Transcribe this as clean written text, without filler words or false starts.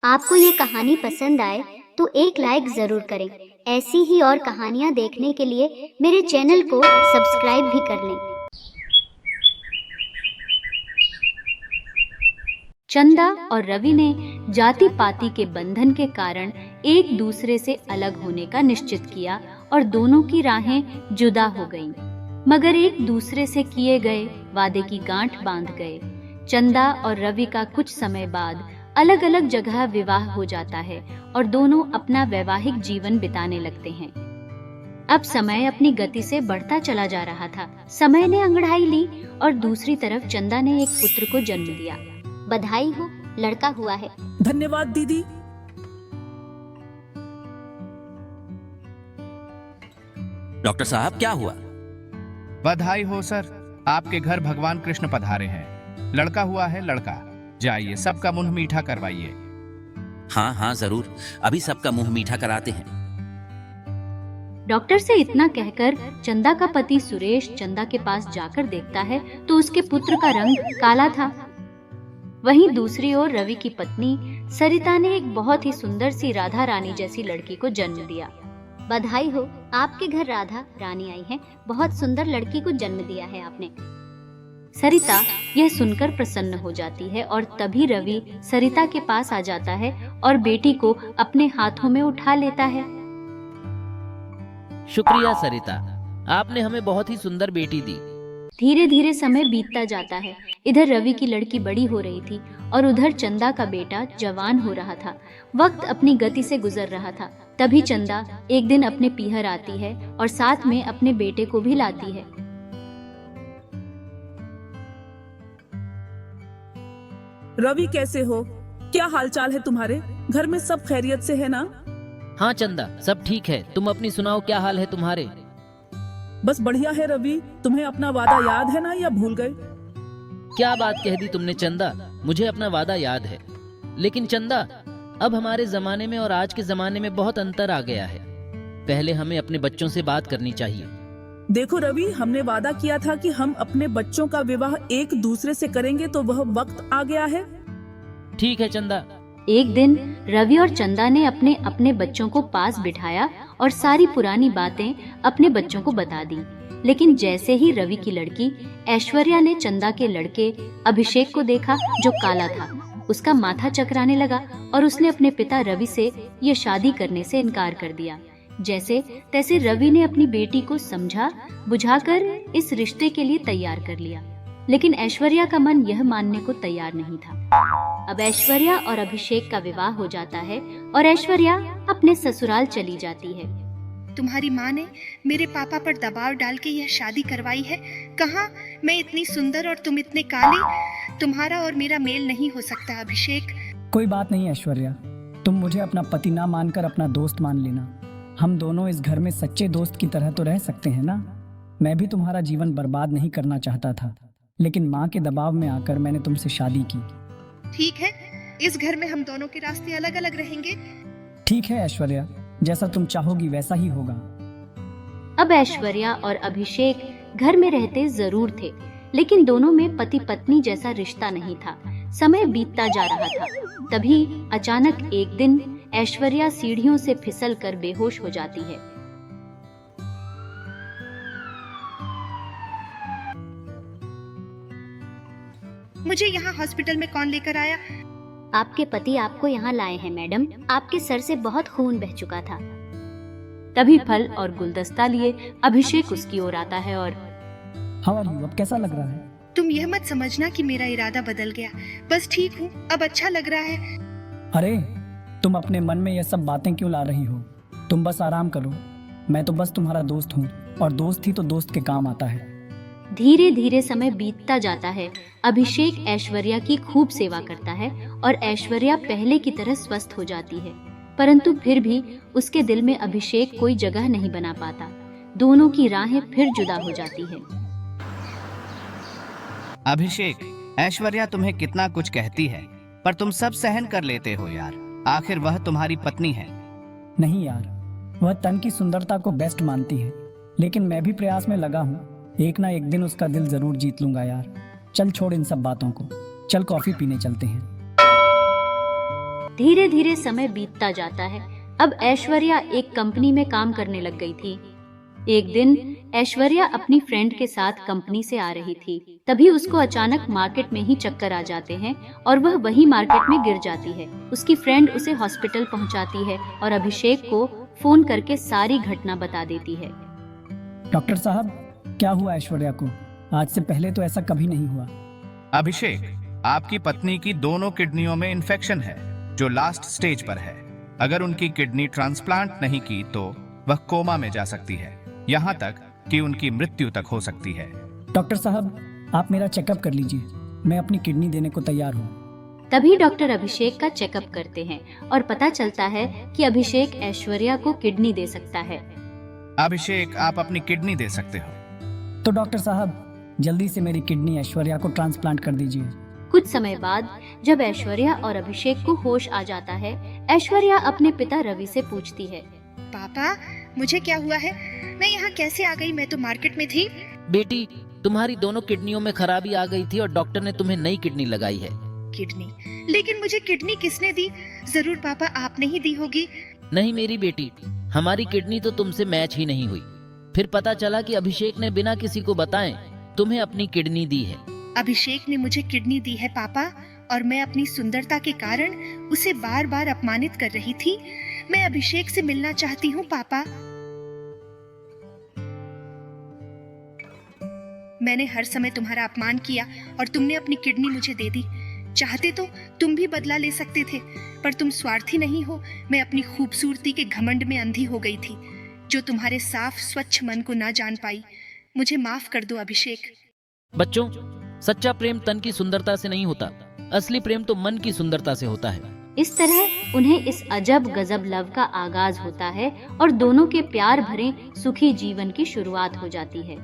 आपको ये कहानी पसंद आए तो एक लाइक जरूर करें। ऐसी ही और कहानियाँ देखने के लिए मेरे चैनल को सब्सक्राइब भी कर लें। चंदा और रवि ने जाति पाति के बंधन के कारण एक दूसरे से अलग होने का निश्चित किया और दोनों की राहें जुदा हो गईं। मगर एक दूसरे से किए गए वादे की गांठ बांध गए। चंदा और रवि का कुछ समय बाद अलग अलग जगह विवाह हो जाता है और दोनों अपना वैवाहिक जीवन बिताने लगते हैं। अब समय अपनी गति से बढ़ता चला जा रहा था। समय ने अंगड़ाई ली और दूसरी तरफ चंदा ने एक पुत्र को जन्म दिया। बधाई हो, लड़का हुआ है। धन्यवाद दीदी। डॉक्टर साहब क्या हुआ? बधाई हो सर, आपके घर भगवान कृष्ण पधारे हैं। लड़का हुआ है, लड़का। जाइए सबका मुंह मीठा करवाइए। हाँ हाँ जरूर, अभी सबका मुंह मीठा कराते हैं। डॉक्टर से इतना कहकर चंदा का पति सुरेश चंदा के पास जाकर देखता है तो उसके पुत्र का रंग काला था। वहीं दूसरी ओर रवि की पत्नी सरिता ने एक बहुत ही सुंदर सी राधा रानी जैसी लड़की को जन्म दिया। बधाई हो, आपके घर राधा रानी आई है। बहुत सुंदर लड़की को जन्म दिया है आपने। सरिता यह सुनकर प्रसन्न हो जाती है और तभी रवि सरिता के पास आ जाता है और बेटी को अपने हाथों में उठा लेता है। शुक्रिया सरिता, आपने हमें बहुत ही सुंदर बेटी दी। धीरे धीरे समय बीतता जाता है। इधर रवि की लड़की बड़ी हो रही थी और उधर चंदा का बेटा जवान हो रहा था। वक्त अपनी गति से गुजर रहा था। तभी चंदा एक दिन अपने पीहर आती है और साथ में अपने बेटे को भी लाती है। रवि कैसे हो? क्या हालचाल है तुम्हारे? घर में सब खैरियत से है ना? हाँ चंदा, सब ठीक है। तुम अपनी सुनाओ, क्या हाल है तुम्हारे? बस बढ़िया है रवि। तुम्हें अपना वादा याद है ना, या भूल गए? क्या बात कह दी तुमने चंदा, मुझे अपना वादा याद है। लेकिन चंदा, अब हमारे जमाने में और आज के जमाने में बहुत अंतर आ गया है। पहले हमें अपने बच्चों से बात करनी चाहिए। देखो रवि, हमने वादा किया था कि हम अपने बच्चों का विवाह एक दूसरे से करेंगे, तो वह वक्त आ गया है। ठीक है चंदा। एक दिन रवि और चंदा ने अपने अपने बच्चों को पास बिठाया और सारी पुरानी बातें अपने बच्चों को बता दी। लेकिन जैसे ही रवि की लड़की ऐश्वर्या ने चंदा के लड़के अभिषेक को देखा जो काला था, उसका माथा चकराने लगा और उसने अपने पिता रवि से ये शादी करने से इनकार कर दिया। जैसे तैसे रवि ने अपनी बेटी को समझा बुझाकर इस रिश्ते के लिए तैयार कर लिया। लेकिन ऐश्वर्या का मन यह मानने को तैयार नहीं था। अब ऐश्वर्या और अभिषेक का विवाह हो जाता है और ऐश्वर्या अपने ससुराल चली जाती है। तुम्हारी माँ ने मेरे पापा पर दबाव डाल के यह शादी करवाई है। कहाँ, मैं इतनी सुंदर और तुम इतने काले। तुम्हारा और मेरा मेल नहीं हो सकता अभिषेक। कोई बात नहीं ऐश्वर्या, तुम मुझे अपना पति ना मानकर अपना दोस्त मान लेना। हम दोनों इस घर में सच्चे दोस्त की तरह तो रह सकते हैं ना। मैं भी तुम्हारा जीवन बर्बाद नहीं करना चाहता था, लेकिन माँ के दबाव में आकर मैंने तुमसे शादी की। ठीक है, इस घर में हम दोनों के रास्ते अलग अलग रहेंगे। ठीक है ऐश्वर्या, जैसा तुम चाहोगी वैसा ही होगा। अब ऐश्वर्या और अभिषेक घर में रहते जरूर थे, लेकिन दोनों में पति पत्नी जैसा रिश्ता नहीं था। समय बीतता जा रहा था। तभी अचानक एक दिन ऐश्वर्या सीढ़ियों से फिसलकर बेहोश हो जाती है। मुझे यहाँ हॉस्पिटल में कौन लेकर आया? आपके पति आपको यहाँ लाए हैं मैडम। आपके सर से बहुत खून बह चुका था। तभी फल और गुलदस्ता लिए अभिषेक उसकी ओर आता है और हाउ आर यू? अब कैसा लग रहा है? तुम यह मत समझना कि मेरा इरादा बदल गया। बस ठीक हूँ, अब अच्छा लग रहा है। अरे तुम अपने मन में ये सब बातें क्यों ला रही हो? तुम बस आराम करो। मैं तो बस तुम्हारा दोस्त हूँ और दोस्त ही तो दोस्त के काम आता है। धीरे धीरे समय बीतता जाता है। अभिषेक ऐश्वर्या की खूब सेवा करता है और ऐश्वर्या पहले की तरह स्वस्थ हो जाती है। परंतु फिर भी उसके दिल में अभिषेक कोई जगह नहीं बना पाता। दोनों की राहें फिर जुदा हो जाती है। अभिषेक, ऐश्वर्या तुम्हें कितना कुछ कहती है, पर तुम सब सहन कर लेते हो यार। आखिर वह तुम्हारी पत्नी है। नहीं यार, वह तन की सुंदरता को बेस्ट मानती है, लेकिन मैं भी प्रयास में लगा हूँ। एक ना एक दिन उसका दिल जरूर जीत लूंगा यार। चल छोड़ इन सब बातों को, चल कॉफी पीने चलते हैं। धीरे धीरे समय बीतता जाता है। अब ऐश्वर्या एक कंपनी में काम करने लग गई थी। एक दिन ऐश्वर्या अपनी फ्रेंड के साथ कंपनी से आ रही थी। तभी उसको अचानक मार्केट में ही चक्कर आ जाते हैं और वह वही मार्केट में गिर जाती है। उसकी फ्रेंड उसे हॉस्पिटल पहुंचाती है और अभिषेक को फोन करके सारी घटना बता देती है। डॉक्टर साहब, क्या हुआ ऐश्वर्या को? आज से पहले तो ऐसा कभी नहीं हुआ। अभिषेक, आपकी पत्नी की दोनों किडनियों में इन्फेक्शन है जो लास्ट स्टेज पर है। अगर उनकी किडनी ट्रांसप्लांट नहीं की तो वह कोमा में जा सकती है, यहाँ तक कि उनकी मृत्यु तक हो सकती है। डॉक्टर साहब, आप मेरा चेकअप कर लीजिए, मैं अपनी किडनी देने को तैयार हूँ। तभी डॉक्टर अभिषेक का चेकअप करते हैं और पता चलता है कि अभिषेक ऐश्वर्या को किडनी दे सकता है। अभिषेक, आप अपनी किडनी दे सकते हो। तो डॉक्टर साहब, जल्दी से मेरी किडनी ऐश्वर्या को ट्रांसप्लांट कर दीजिए। कुछ समय बाद जब ऐश्वर्या और अभिषेक को होश आ जाता है, ऐश्वर्या अपने पिता रवि से पूछती है, पापा, मुझे क्या हुआ है? मैं यहाँ कैसे आ गई? मैं तो मार्केट में थी। बेटी, तुम्हारी दोनों किडनियों में खराबी आ गई थी और डॉक्टर ने तुम्हें नई किडनी लगाई है। किडनी? लेकिन मुझे किडनी किसने दी? जरूर पापा आपने ही दी होगी। नहीं मेरी बेटी, हमारी किडनी तो तुमसे मैच ही नहीं हुई। फिर पता चला कि अभिषेक ने बिना किसी को बताए तुम्हें अपनी किडनी दी है। अभिषेक ने मुझे किडनी दी है पापा, और मैं अपनी सुंदरता के कारण उसे बार बार अपमानित कर रही थी। मैं अभिषेक से मिलना चाहती हूँ पापा। मैंने हर समय तुम्हारा अपमान किया और तुमने अपनी किडनी मुझे दे दी। चाहते तो तुम भी बदला ले सकते थे, पर तुम स्वार्थी नहीं हो। मैं अपनी खूबसूरती के घमंड में अंधी हो गई थी, जो तुम्हारे साफ स्वच्छ मन को ना जान पाई। मुझे माफ कर दो अभिषेक। बच्चों, सच्चा प्रेम तन की सुंदरता से नहीं होता, असली प्रेम तो मन की सुंदरता से होता है। इस तरह उन्हें इस अजब गजब लव का आगाज होता है और दोनों के प्यार भरे सुखी जीवन की शुरुआत हो जाती है।